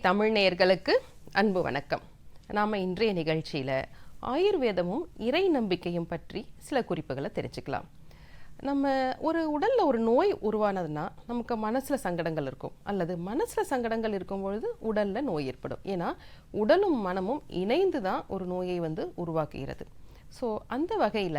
தமிழ் நேயர்களுக்கு அன்பு வணக்கம். நாம் இன்றைய நிகழ்ச்சியில் ஆயுர்வேதமும் இறை நம்பிக்கையும் பற்றி சில குறிப்புகளை தெரிஞ்சுக்கலாம். நம்ம ஒரு உடலில் ஒரு நோய் உருவானதுன்னா நமக்கு மனசில் சங்கடங்கள் இருக்கும், அல்லது மனசில் சங்கடங்கள் இருக்கும் பொழுது உடலில் நோய் ஏற்படும். ஏன்னா உடலும் மனமும் இணைந்து தான் ஒரு நோயை உருவாக்குகிறது. ஸோ அந்த வகையில்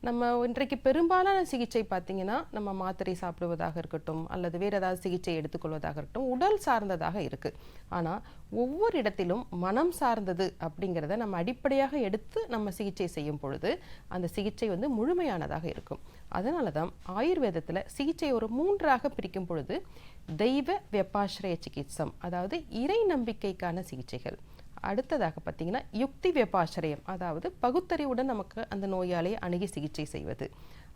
நம்ம இன்றைக்கு பெரும்பாலான சிகிச்சை பார்த்திங்கன்னா நம்ம மாத்திரை சாப்பிடுவதாக இருக்கட்டும், அல்லது வேறு ஏதாவது சிகிச்சை எடுத்துக்கொள்வதாக இருக்கட்டும், உடல் சார்ந்ததாக இருக்குது. ஆனால் ஒவ்வொரு இடத்திலும் மனம் சார்ந்தது அப்படிங்கிறத நம்ம அடிப்படையாக எடுத்து நம்ம சிகிச்சை செய்யும் பொழுது அந்த சிகிச்சை முழுமையானதாக இருக்கும். அதனால தான் ஆயுர்வேதத்தில் சிகிச்சை ஒரு 3ஆக பிரிக்கும் பொழுது தெய்வ வெப்பாஸ்ரய சிகிச்சம், அதாவது இறை நம்பிக்கைக்கான சிகிச்சைகள். அடுத்ததாக பார்த்தீங்கன்னா யுக்தி வெப்பாசிரியம், அதாவது பகுத்தறிவுடன் நமக்கு அந்த நோயாளியை அணுகி சிகிச்சை செய்வது.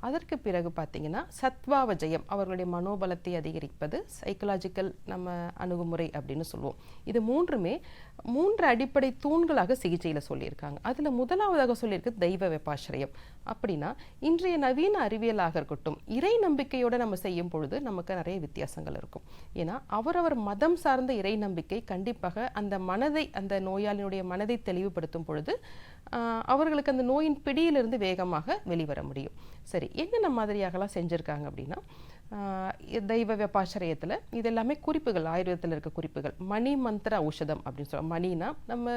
அதற்கு பிறகு பார்த்தீங்கன்னா சத்வாவஜயம், அவர்களுடைய மனோபலத்தை அதிகரிப்பது, சைக்கலாஜிக்கல் நம்ம அணுகுமுறை அப்படின்னு சொல்லுவோம். இது 3 அடிப்படை தூண்களாக சிகிச்சையில் சொல்லியிருக்காங்க. அதில் முதலாவதாக சொல்லியிருக்கு தெய்வ வெப்பாசிரியம். அப்படின்னா இன்றைய நவீன அறிவியலாக இருக்கட்டும், இறை நம்பிக்கையோடு நம்ம செய்யும் பொழுது நமக்கு நிறைய வித்தியாசங்கள் இருக்கும். ஏன்னா அவரவர் மதம் சார்ந்த இறை நம்பிக்கை கண்டிப்பாக அந்த மனதை, அந்த நோயாளியினுடைய மனதை தெளிவுபடுத்தும் பொழுது அவர்களுக்கு அந்த நோயின் பிடியிலிருந்து வேகமாக வெளிவர முடியும். சரி, என்னென்ன மாதிரியாகலாம் செஞ்சுருக்காங்க அப்படின்னா, தெய்வ வெப்பாசிரியத்தில் இது எல்லாமே குறிப்புகள், ஆயுர்வேதத்தில் இருக்க குறிப்புகள். மணி மந்திர ஔஷதம் அப்படின்னு சொல்லுவோம். மணினா நம்ம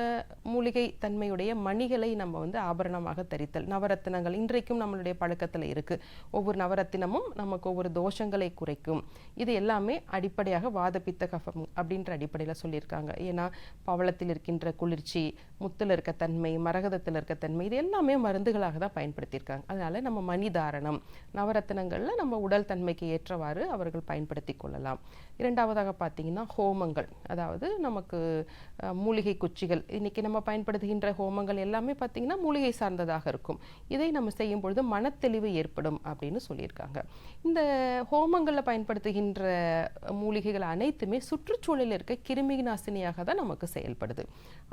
மூலிகை தன்மையுடைய மணிகளை நம்ம ஆபரணமாக தரித்தல். நவரத்தினங்கள் இன்றைக்கும் நம்மளுடைய பழக்கத்தில் இருக்குது. ஒவ்வொரு நவரத்தினமும் நமக்கு ஒவ்வொரு தோஷங்களை குறைக்கும். இது எல்லாமே அடிப்படையாக வாதப்பித்த கஃபம் அப்படின்ற அடிப்படையில் சொல்லியிருக்காங்க. ஏன்னா பவளத்தில் இருக்கின்ற குளிர்ச்சி, முத்தில் இருக்க தன்மை, மரகதத்தில் இருக்க தன்மை, இது எல்லாமே மருந்துகளாக தான் பயன்படுத்தியிருக்காங்க. அதனால நம்ம மணி தாரணம், நவரத்தினங்களில் நம்ம உடல் தன்மைக்கு ஏற்றவாறு அவர்கள் பயன்படுத்தி கொள்ளலாம். இரண்டாவதாக பார்த்தீங்கன்னா ஹோமங்கள், அதாவது நமக்கு மூலிகை குச்சிகள். இன்னைக்கு நம்ம பயன்படுத்துகின்ற ஹோமங்கள் எல்லாமே பார்த்தீங்கன்னா மூலிகை சார்ந்ததாக இருக்கும். இதை நம்ம செய்யும் பொழுது மனத்தெளிவு ஏற்படும் அப்படின்னு சொல்லியிருக்காங்க. இந்த ஹோமங்களில் பயன்படுத்துகின்ற மூலிகைகள் அனைத்துமே சுற்றுச்சூழலில் இருக்க கிருமி நாசினியாக தான் நமக்கு செயல்படுது.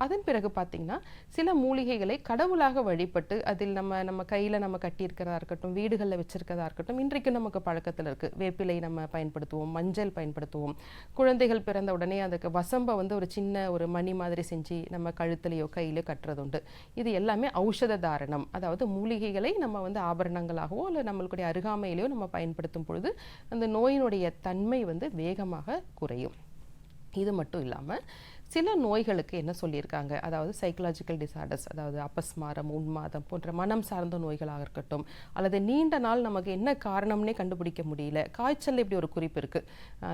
அதன் பிறகு பார்த்தீங்கன்னா சில மூலிகைகளை கடவுளாக வழிபட்டு அதில் நம்ம கையில் நம்ம கட்டியிருக்கிறதா இருக்கட்டும், வீடுகளில் வச்சிருக்கிறதா இருக்கட்டும், இன்றைக்கு நமக்கு பழக்கத்தில் இருக்குது. வேப்பிலை நம்ம பயன்படுத்துவோம், மஞ்சள் பயன்படுத்துவோம். குழந்தைகள் பிறந்த உடனே அதுக்கு வசம்ப ஒரு சின்ன ஒரு மணி மாதிரி செஞ்சு நம்ம கழுத்துலையோ கையிலோ கட்டுறது உண்டு. இது எல்லாமே ஔஷத தாரணம், அதாவது மூலிகைகளை நம்ம ஆபரணங்களாகவோ அல்ல நம்மளுடைய அருகாமையிலையோ நம்ம பயன்படுத்தும் பொழுது அந்த நோயினுடைய தன்மை வேகமாக குறையும். இது மட்டும் இல்லாமல் சில நோய்களுக்கு என்ன சொல்லியிருக்காங்க, அதாவது சைக்கலாஜிக்கல் டிசார்டர்ஸ், அதாவது அபஸ்மாரம், உன்மாதம் போன்ற மனம் சார்ந்த நோய்களாக இருக்கட்டும், அல்லது நீண்ட நாள் நமக்கு என்ன காரணம்னே கண்டுபிடிக்க முடியல. காய்ச்சல் இப்படி ஒரு குறிப்பு இருக்குது,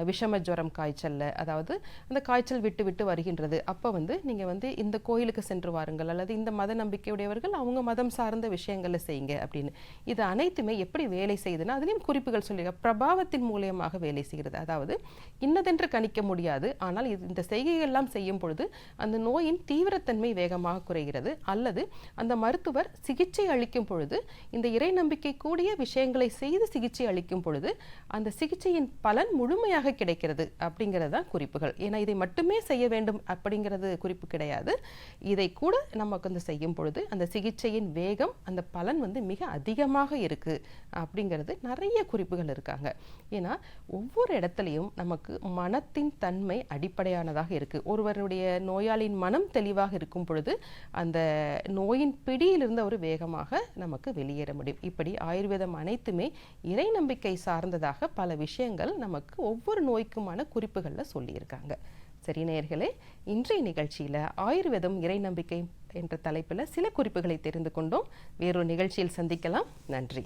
விஷம ஜுரம் காய்ச்சல்ல, அதாவது அந்த காய்ச்சல் விட்டு விட்டு வருகின்றது. அப்போ நீங்கள் இந்த கோயிலுக்கு சென்று வாருங்கள், அல்லது இந்த மத நம்பிக்கையுடையவர்கள் அவங்க மதம் சார்ந்த விஷயங்களை செய்யுங்க அப்படின்னு. இது அனைத்துமே எப்படி வேலை செய்யுதுன்னா அதுலேயும் குறிப்புகள் சொல்லியிருக்க பிரபாவத்தின் மூலியமாக வேலை செய்கிறது. அதாவது இன்னதென்று கணிக்க முடியாது, ஆனால் இந்த செய்கைகள்லாம் செய்யும் பொழுது அந்த நோயின் தீவிரத்தன்மை வேகமாக குறைகிறது. அல்லது அந்த மருத்துவர் சிகிச்சை அளிக்கும் பொழுது இந்த இறை நம்பிக்கை கூடிய விஷயங்களை செய்து சிகிச்சை அளிக்கும் பொழுது அந்த சிகிச்சையின் பலன் முழுமையாக கிடைக்கிறது அப்படிங்கிறது தான் குறிப்புகள். ஏன்னா இதை மட்டுமே செய்ய வேண்டும் அப்படிங்கிறது குறிப்பு கிடையாது. இதை கூட நமக்கு செய்யும் பொழுது அந்த சிகிச்சையின் வேகம், அந்த பலன் மிக அதிகமாக இருக்கு அப்படிங்கிறது நிறைய குறிப்புகள் இருக்காங்க. ஏன்னா ஒவ்வொரு இடத்துலையும் நமக்கு மனத்தின் தன்மை அடிப்படையானதாக இருக்கு. ஒருவருடைய நோயாளியின் மனம் தெளிவாக இருக்கும் பொழுது அந்த நோயின் பிடியிலிருந்து ஒரு வேகமாக நமக்கு வெளியேற முடியும். இப்படி ஆயுர்வேதம் அனைத்துமே இறை நம்பிக்கை சார்ந்ததாக பல விஷயங்கள் நமக்கு ஒவ்வொரு நோய்க்குமான குறிப்புகளில் சொல்லியிருக்காங்க. சரி நேயர்களே, இன்றைய நிகழ்ச்சியில் ஆயுர்வேதம் இறை நம்பிக்கை என்ற தலைப்பில் சில குறிப்புகளை தெரிந்து கொண்டோம். வேறொரு நிகழ்ச்சியில் சந்திக்கலாம். நன்றி.